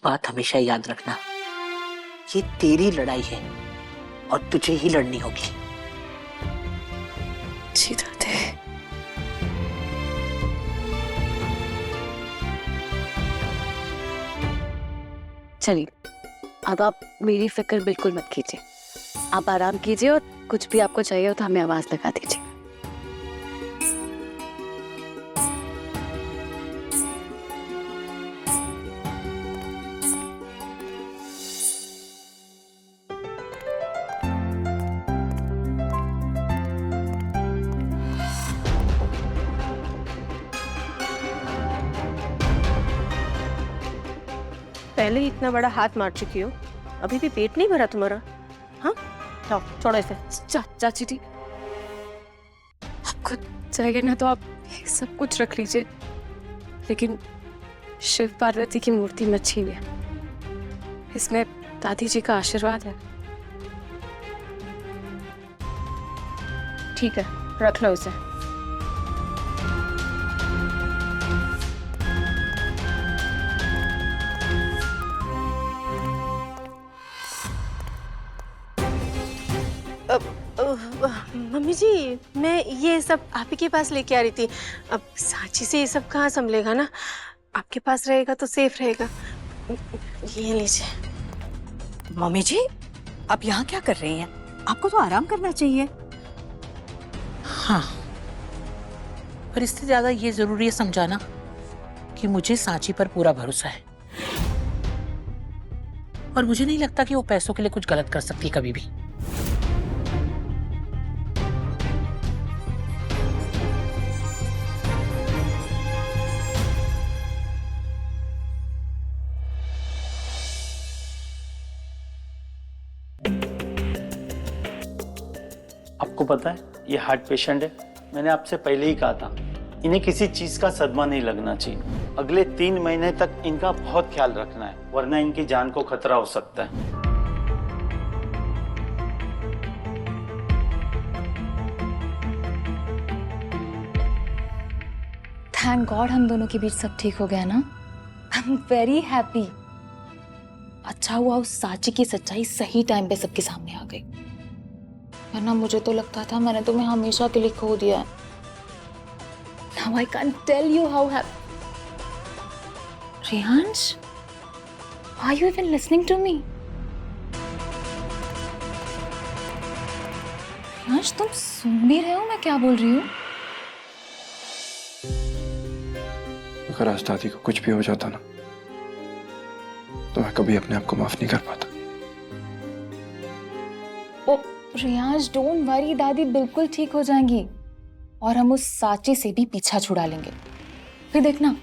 बात हमेशा याद रखना, ये तेरी लड़ाई है और तुझे ही लड़नी होगी। जी दादी। चलिए, अब आप मेरी फिक्र बिल्कुल मत कीजिए, आप आराम कीजिए और कुछ भी आपको चाहिए हो तो हमें आवाज लगा दीजिए। पहले ही इतना बड़ा हाथ मार चुकी हो, अभी भी पेट नहीं भरा तुम्हारा? हाँ, जाओ छोड़ो इसे। चाची जी, आपको चाहिए ना तो आप सब कुछ रख लीजिए, लेकिन शिव पार्वती की मूर्ति मत छीनिए, इसमें दादी जी का आशीर्वाद है। ठीक है, रख लो इसे। मम्मी जी, मैं ये सब आप ही के पास लेके आ रही थी। अब सांची से ये सब कहाँ संभलेगा ना, आपके पास रहेगा तो सेफ रहेगा। ये लीजिए। मम्मी जी, आप यहाँ क्या कर रही हैं? आपको तो आराम करना चाहिए। हाँ, पर इससे ज्यादा ये जरूरी है समझाना कि मुझे सांची पर पूरा भरोसा है और मुझे नहीं लगता कि वो पैसों के लिए कुछ गलत कर सकती कभी भी। आपको पता है ये हार्ट पेशेंट है, मैंने आपसे पहले ही कहा था इन्हें किसी चीज का सदमा नहीं लगना चाहिए। अगले 3 महीने तक इनका बहुत ख्याल रखना है, वरना इनकी जान को खतरा हो सकता है। थैंक गॉड हम दोनों के बीच सब ठीक हो गया ना। I am very happy. अच्छा हुआ उस सांची की सच्चाई सही टाइम पे सबके सामने आ गई, वरना मुझे तो लगता था मैंने तुम्हें हमेशा के लिए खो दिया है। Now I can't tell you how happy. Riyansh, are you even listening to me? Riyansh, तुम सुन भी रहे हो मैं क्या बोल रही हूँ? अगर आज दादी को कुछ भी हो जाता ना, तो मैं कभी अपने आप को माफ नहीं कर पाता। ओ रियांश, डोंट वरी, दादी बिल्कुल ठीक हो जाएंगी और हम उस सांची से भी पीछा छुड़ा लेंगे। फिर देखना,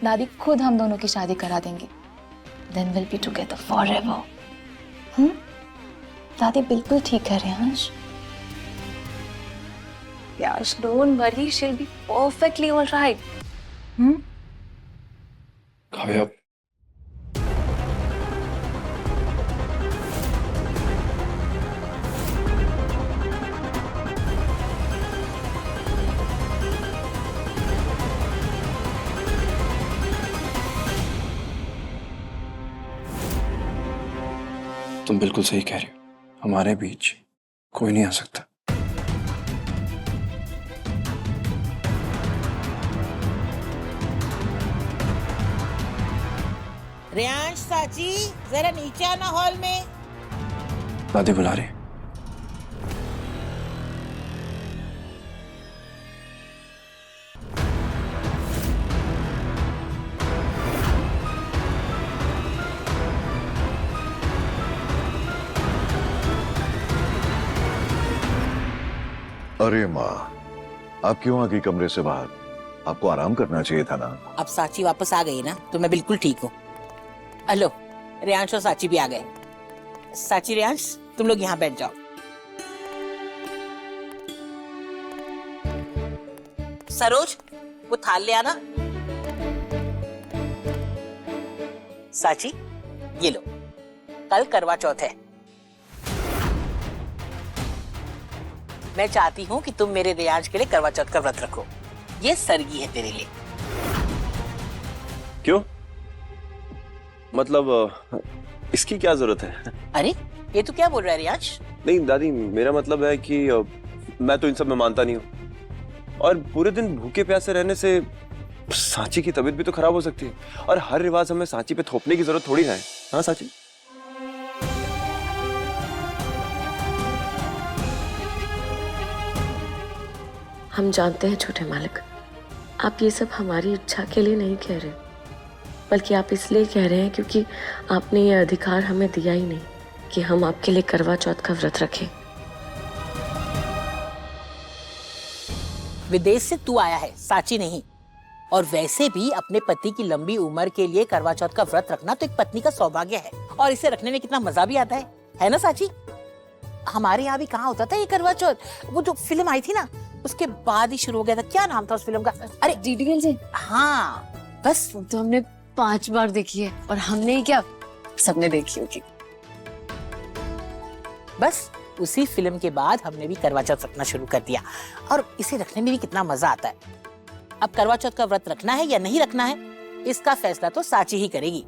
दादी खुद हम दोनों की शादी करा देंगी। Then we'll be together forever. दादी बिल्कुल ठीक है Riyansh. Yash, don't worry, she'll be perfectly all right. Kavya, तुम बिल्कुल सही कह रही हो, हमारे बीच कोई नहीं आ सकता। रियांश, सांची, जरा नीचे आना हॉल में। दादी बुला रही। अरे माँ, आप क्यों आ गई कमरे से बाहर? आपको आराम करना चाहिए था ना। अब सांची वापस आ गई ना तो मैं बिल्कुल ठीक हूँ। हेलो, रियांश और सांची भी आ गए। सांची, रियांश, तुम लोग यहाँ बैठ जाओ। सरोज, वो थाल ले आना। सांची, ये लो, कल करवा चौथ है। मैं चाहती हूँ कि तुम मेरे रियांश के लिए करवा चौथ का व्रत रखो। ये सरगी है तेरे लिए। क्यों? मतलब इसकी क्या जरूरत है? अरे ये तो क्या बोल रहा है रियांश? नहीं दादी, मेरा मतलब है कि मैं तो इन सब में मानता नहीं हूँ, और पूरे दिन भूखे प्यासे रहने से सांची की तबीयत भी तो खराब हो सकती है, और हर रिवाज हमें सांची पे थोपने की जरूरत थोड़ी ना है। हाँ सांची? हम जानते हैं छोटे मालिक, आप ये सब हमारी इच्छा के लिए नहीं कह रहे, बल्कि आप इसलिए कह रहे हैं क्योंकि आपने ये अधिकार हमें दिया ही नहीं कि हम आपके लिए करवा चौथ का व्रत रखें। विदेश से तू आया है, सांची नहीं। और वैसे भी अपने पति की लंबी उम्र के लिए करवा चौथ का व्रत रखना तो एक पत्नी का सौभाग्य है, और इसे रखने में कितना मजा भी आता है ना सांची? हमारे यहाँ भी कहाँ होता था ये करवा चौथ? वो जो फिल्म आई थी ना, उसके बाद ही शुरू हो गया था। क्या नाम था उस फिल्म का? अरे डीडीएल जी। हाँ, बस तो हमने 5 बार देखी है, और हमने ही क्या, सबने देखी होगी। बस उसी फिल्म के बाद हमने भी करवा चौथ रखना शुरू कर दिया, और इसे रखने में भी कितना मजा आता है। अब करवा चौथ का व्रत रखना है या नहीं रखना है, इसका फैसला तो सांची ही करेगी।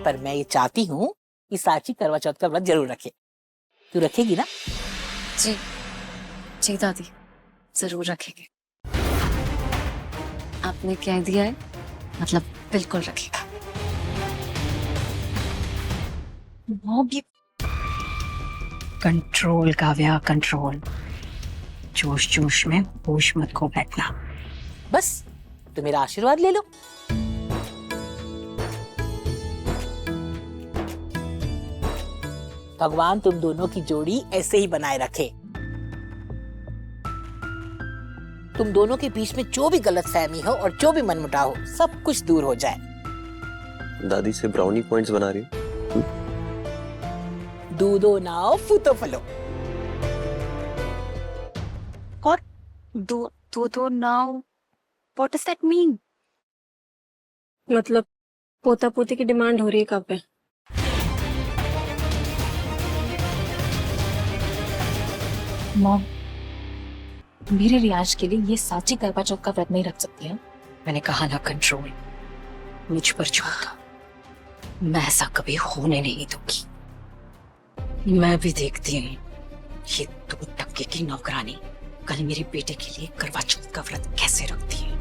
पर मैं ये चाहती हूँ कि सांची करवा चौथ का व्रत जरूर रखे। तू रखेगी ना? जी जी दादी, जरूर रखेंगे। आपने कह दिया है, मतलब बिल्कुल रखेगा। मॉम, ये कंट्रोल काव्या, कंट्रोल। जोश जोश में होश मत खो बैठना। बस तो मेरा आशीर्वाद ले लो। भगवान तुम दोनों की जोड़ी ऐसे ही बनाए रखे। तुम दोनों के बीच में जो भी गलतफहमी हो और जो भी मनमुटाव हो, सब कुछ दूर हो जाए। दादी से ब्राउनी पॉइंट्स बना रही हूँ। दूधो नाओ फूतो फलो। और दो now, what does that mean? मतलब पोता पोती की डिमांड हो रही है कब पे? मॉम, मेरे रियाज के लिए ये सांची करवा चौथ का व्रत नहीं रख सकती है। मैंने कहा ना कंट्रोल, मुझ पर छोड़। मैं ऐसा कभी होने नहीं दूंगी। मैं भी देखती हूँ ये 2 टक्के की नौकरानी कल मेरे बेटे के लिए करवा चौथ का व्रत कैसे रखती है।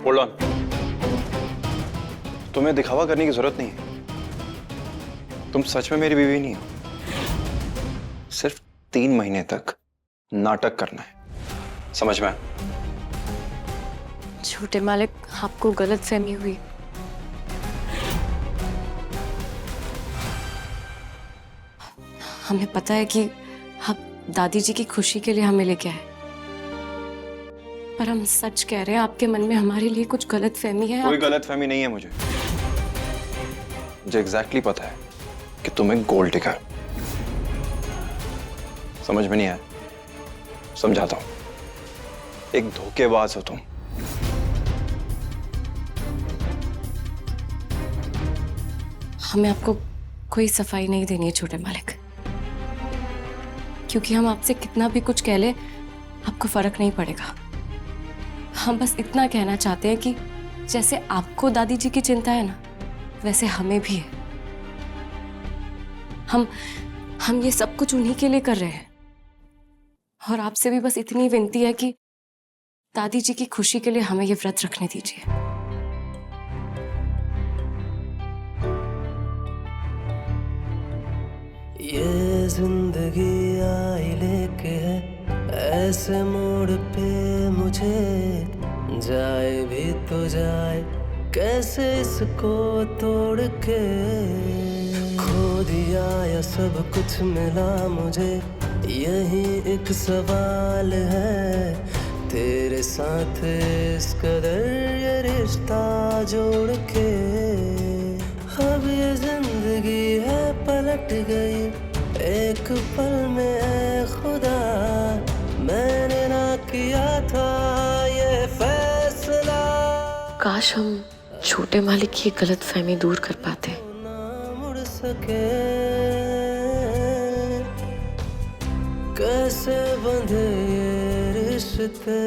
होल्ड ऑन, तुम्हें दिखावा करने की जरूरत नहीं है। तुम सच में मेरी बीवी नहीं हो। सिर्फ 3 महीने तक नाटक करना है, समझ में? छोटे मालिक, आपको गलतफहमी हुई। हमें पता है कि आप दादी जी की खुशी के लिए हमें लेके आए, पर हम सच कह रहे हैं, आपके मन में हमारे लिए कुछ गलतफहमी है। कोई गलतफहमी नहीं है मुझे एग्जैक्टली पता है कि तुम्हें गोल्ड डिगर। समझ में नहीं आया? समझाता हूं। एक धोखेबाज हो तुम। हमें आपको कोई सफाई नहीं देनी है छोटे मालिक, क्योंकि हम आपसे कितना भी कुछ कह ले आपको फर्क नहीं पड़ेगा। हम बस इतना कहना चाहते हैं कि जैसे आपको दादी जी की चिंता है ना, वैसे हमें भी है। हम ये सब कुछ उन्हीं के लिए कर रहे हैं, और आपसे भी बस इतनी विनती है कि दादी जी की खुशी के लिए हमें ये व्रत रखने दीजिए। ये जिंदगी आई लेके ऐसे मोड़ पे मुझे, जाए भी तो जाए कैसे इसको तोड़ के। खो दिया या सब कुछ मिला मुझे, यही एक सवाल है। तेरे साथ इस कदर ये रिश्ता जोड़ के, अब ये जिंदगी है पलट गई एक पल में। ऐ खुदा, मैंने ना किया था काश हम छोटे मालिक की गलतफहमी दूर कर पाते। ना मुड़ सके, कैसे बंधे ये रिश्ते।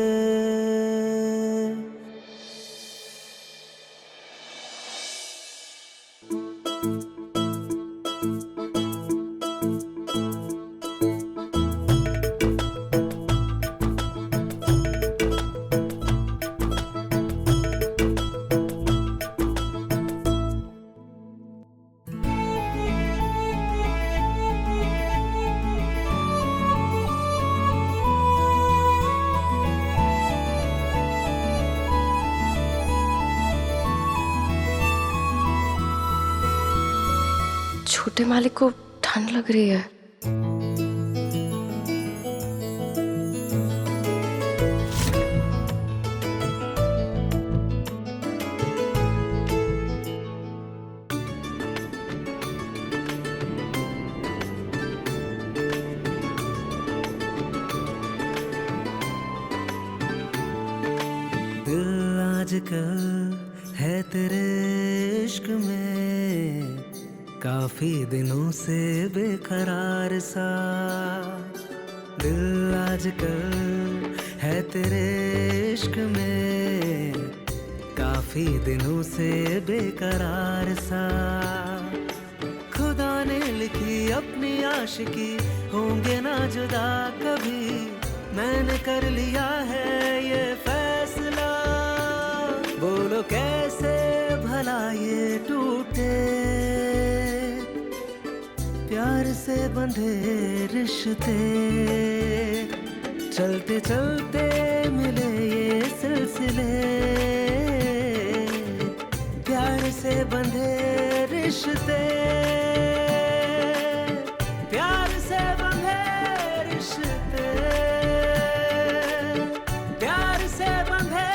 छोटे मालिक को ठंड लग रही है। दिल आजकल है तेरे इश्क में, काफी दिनों से बेकरार सा। दिल आजकल है तेरे इश्क में, काफी दिनों से बेकरार सा। खुदा ने लिखी अपनी आशिकी, होंगे ना जुदा कभी, मैंने कर लिया है ये फैसला। बोलो कैसे भला ये टूटे, प्यार से बंधे रिश्ते। चलते चलते मिले ये सिलसिले, प्यार से बंधे रिश्ते। प्यार से बंधे रिश्ते, प्यार से बंधे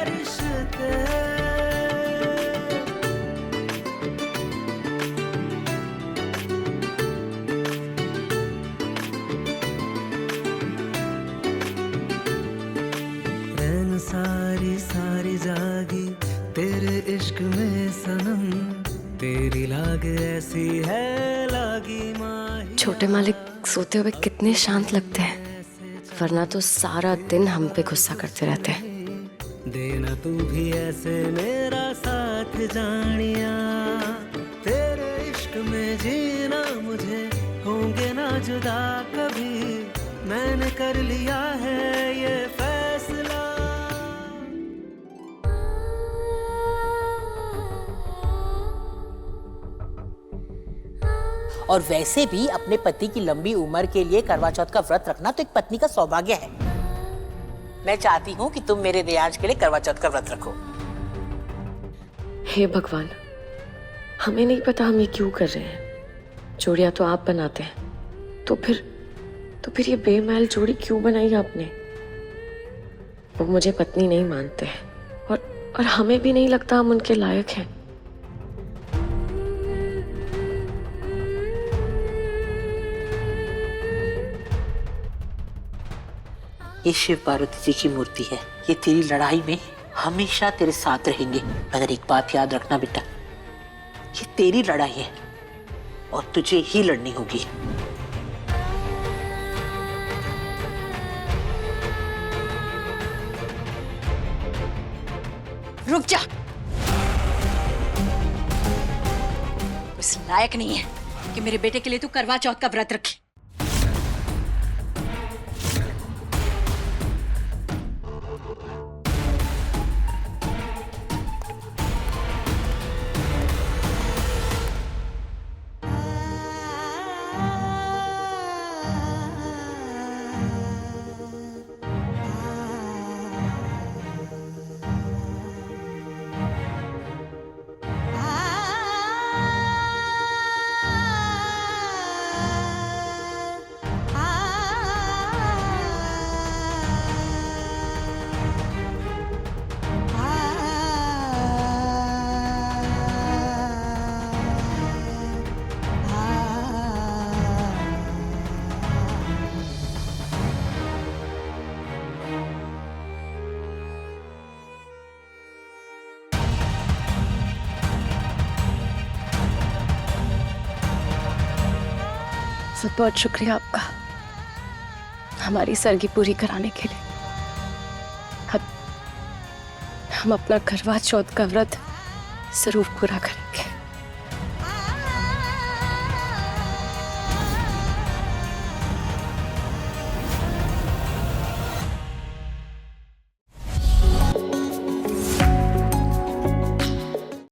रिश्ते। रैन सारी सारी जागी तेरे इश्क में सनम, तेरी लाग ऐसी है लागी माही। छोटे मालिक सोते हुए कितने शांत लगते हैं, वरना तो सारा दिन हम पे गुस्सा करते रहते हैं। देना तू भी ऐसे मेरा साथ जानिया, तेरे इश्क में जीना मुझे, होंगे ना जुदा कभी, मैंने कर लिया है ये फैसला। और वैसे भी अपने पति की लंबी उम्र के लिए करवा चौथ का व्रत रखना तो एक पत्नी का सौभाग्य है। मैं चाहती हूँ कि तुम मेरे रियाज के लिए करवा चौथ का व्रत रखो। हे भगवान, हमें नहीं पता हम ये क्यों कर रहे हैं। जोड़ियां तो आप बनाते हैं, तो फिर ये बेमैल जोड़ी क्यों बनाई आपने? वो मुझे पत्नी नहीं मानते हैं और हमें भी नहीं लगता हम उनके लायक हैं। ये शिव पार्वती जी की मूर्ति है, ये तेरी लड़ाई में हमेशा तेरे साथ रहेंगे। मगर एक बात याद रखना बेटा, ये तेरी लड़ाई है और तुझे ही लड़नी होगी। रुक जा, इस लायक नहीं है कि मेरे बेटे के लिए तू करवा चौथ का व्रत रखे। बहुत बहुत शुक्रिया आपका हमारी सरगी पूरी कराने के लिए। हम अपना करवा चौथ का व्रत जरूर पूरा करेंगे।